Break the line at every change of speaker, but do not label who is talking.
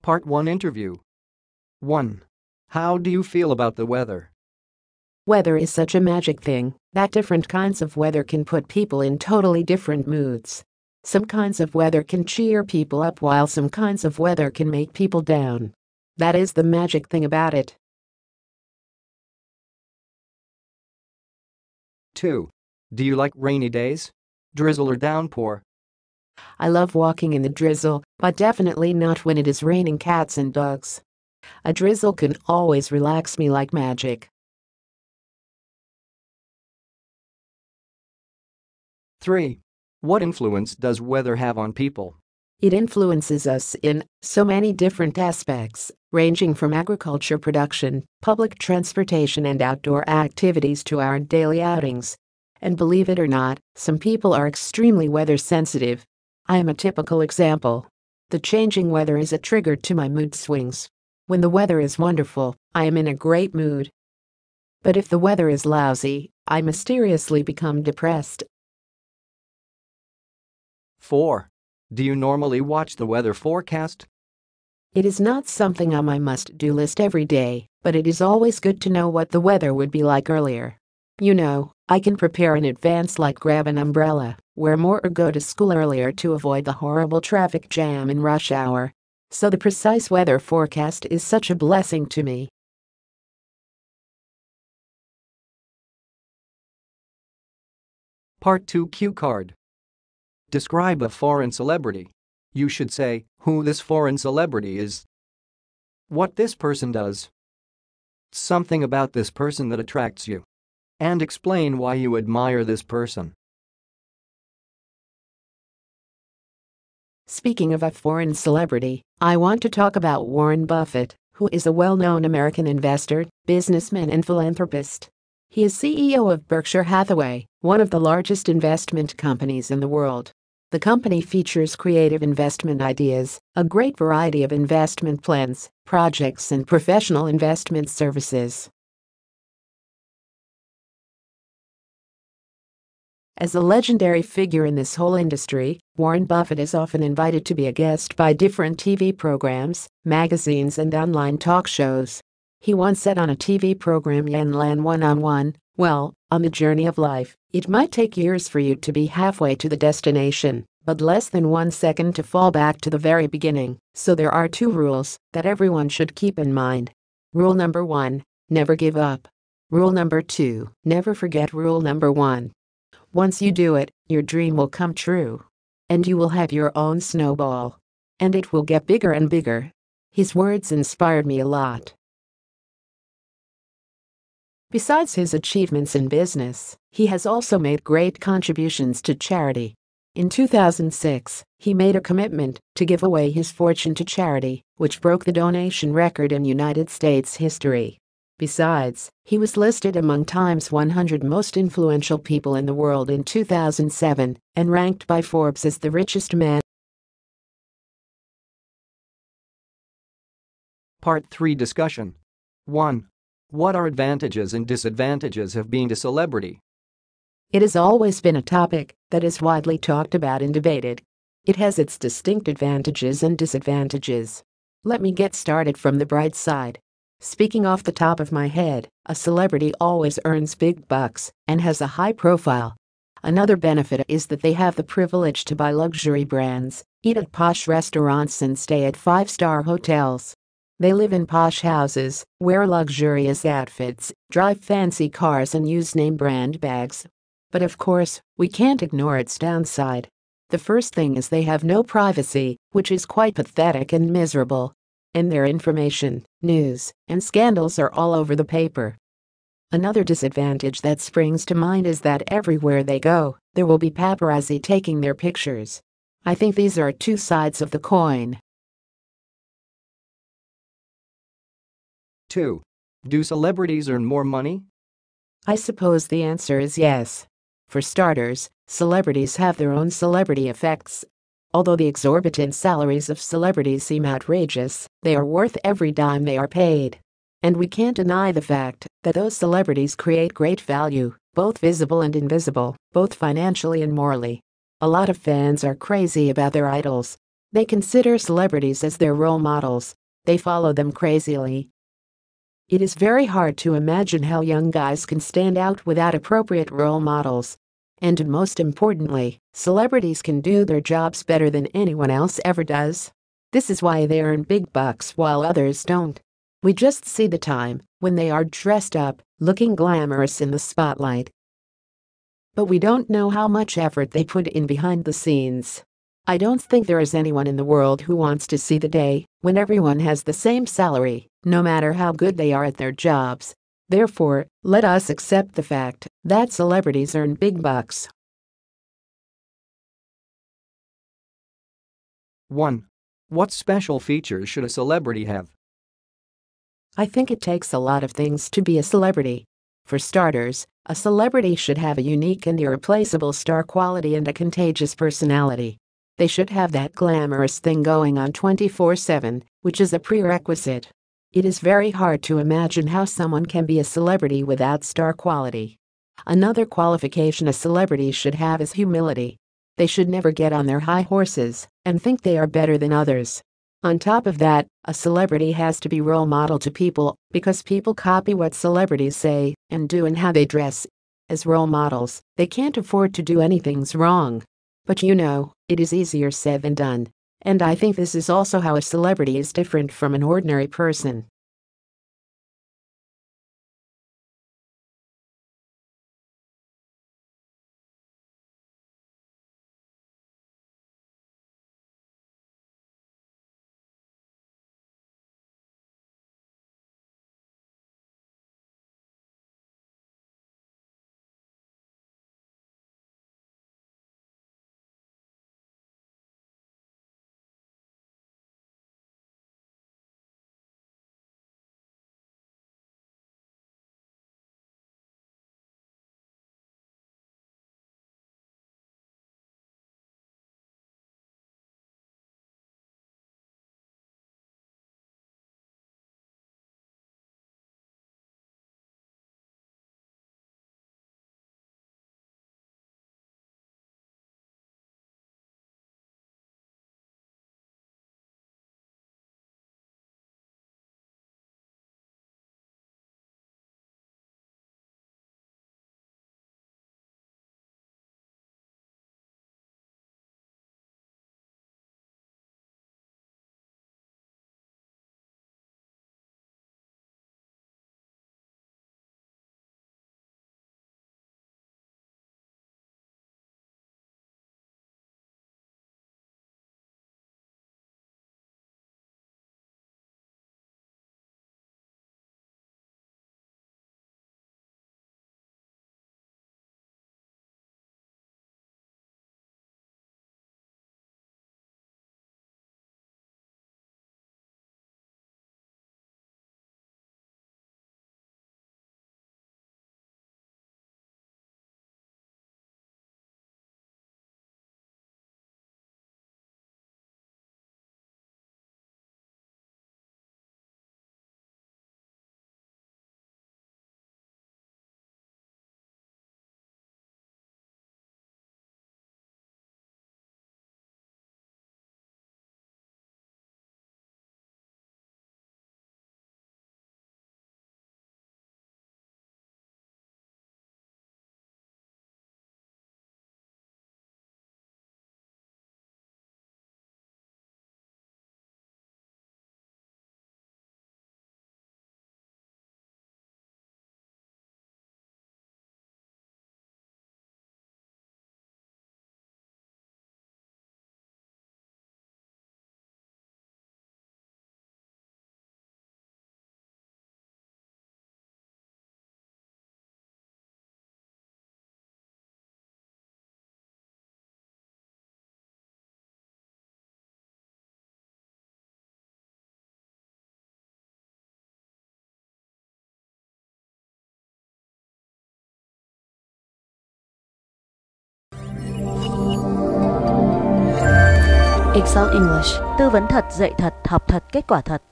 Part 1 Interview 1. How do you feel about the weather?
Weather is such a magic thing that different kinds of weather can put people in totally different moods. Some kinds of weather can cheer people up while some kinds of weather can make people down. That is the magic thing about it.
2. Do you like rainy days? Drizzle or downpour?
I love walking in the drizzle, but definitely not when it is raining cats and dogs. A drizzle can always relax me like magic.
3. What influence does weather have on people?
It influences us in so many different aspects, ranging from agriculture production, public transportation and outdoor activities to our daily outings. And believe it or not, some people are extremely weather sensitive. I am a typical example. The changing weather is a trigger to my mood swings. When the weather is wonderful, I am in a great mood. But if the weather is lousy, I mysteriously become depressed.
4. Do you normally watch the weather forecast?
It is not something on my must-do list every day, but it is always good to know what the weather would be like earlier. You know, I can prepare in advance, like grab an umbrella, wear more or go to school earlier to avoid the horrible traffic jam in rush hour. So the precise weather forecast is such a blessing to me.
Part 2 Cue card. Describe a foreign celebrity. You should say who this foreign celebrity is, what this person does, something about this person that attracts you, and explain why you admire this person.
Speaking of a foreign celebrity, I want to talk about Warren Buffett, who is a well-known American investor, businessman and philanthropist. He is CEO of Berkshire Hathaway, one of the largest investment companies in the world. The company features creative investment ideas, a great variety of investment plans, projects and professional investment services. As a legendary figure in this whole industry, Warren Buffett is often invited to be a guest by different TV programs, magazines and online talk shows. He once said on a TV program, Yan Lan One-on-One, "Well, on the journey of life, it might take years for you to be halfway to the destination, but less than 1 second to fall back to the very beginning. So there are 2 rules that everyone should keep in mind. Rule number 1, never give up. Rule number 2, never forget rule number 1. Once you do it, your dream will come true. And you will have your own snowball. And it will get bigger and bigger." His words inspired me a lot. Besides his achievements in business, he has also made great contributions to charity. In 2006, he made a commitment to give away his fortune to charity, which broke the donation record in United States history. Besides, he was listed among Time's 100 most influential people in the world in 2007 and ranked by Forbes as the richest man.
Part 3 Discussion 1. What are advantages and disadvantages of being a celebrity?
It has always been a topic that is widely talked about and debated. It has its distinct advantages and disadvantages. Let me get started from the bright side. Speaking off the top of my head, a celebrity always earns big bucks and has a high profile. Another benefit is that they have the privilege to buy luxury brands, eat at posh restaurants and stay at 5-star hotels. They live in posh houses, wear luxurious outfits, drive fancy cars and use name brand bags. But of course, we can't ignore its downside. The first thing is they have no privacy, which is quite pathetic and miserable. And their information, news, and scandals are all over the paper. Another disadvantage that springs to mind is that everywhere they go, there will be paparazzi taking their pictures. I think these are 2 sides of the coin.
2. Do celebrities earn more money?
I suppose the answer is yes. For starters, celebrities have their own celebrity effects. Although the exorbitant salaries of celebrities seem outrageous, they are worth every dime they are paid. And we can't deny the fact that those celebrities create great value, both visible and invisible, both financially and morally. A lot of fans are crazy about their idols. They consider celebrities as their role models. They follow them crazily. It is very hard to imagine how young guys can stand out without appropriate role models. And most importantly, celebrities can do their jobs better than anyone else ever does. This is why they earn big bucks while others don't. We just see the time when they are dressed up, looking glamorous in the spotlight. But we don't know how much effort they put in behind the scenes. I don't think there is anyone in the world who wants to see the day when everyone has the same salary, no matter how good they are at their jobs. Therefore, let us accept the fact that celebrities earn big bucks.
1. What special features should a celebrity have?
I think it takes a lot of things to be a celebrity. For starters, a celebrity should have a unique and irreplaceable star quality and a contagious personality. They should have that glamorous thing going on 24/7, which is a prerequisite. It is very hard to imagine how someone can be a celebrity without star quality. Another qualification a celebrity should have is humility. They should never get on their high horses and think they are better than others. On top of that, a celebrity has to be role model to people because people copy what celebrities say and do and how they dress. As role models, they can't afford to do anything wrong. But it is easier said than done. And I think this is also how a celebrity is different from an ordinary person.
Excel English, tư vấn thật, dạy thật, học thật, kết quả thật.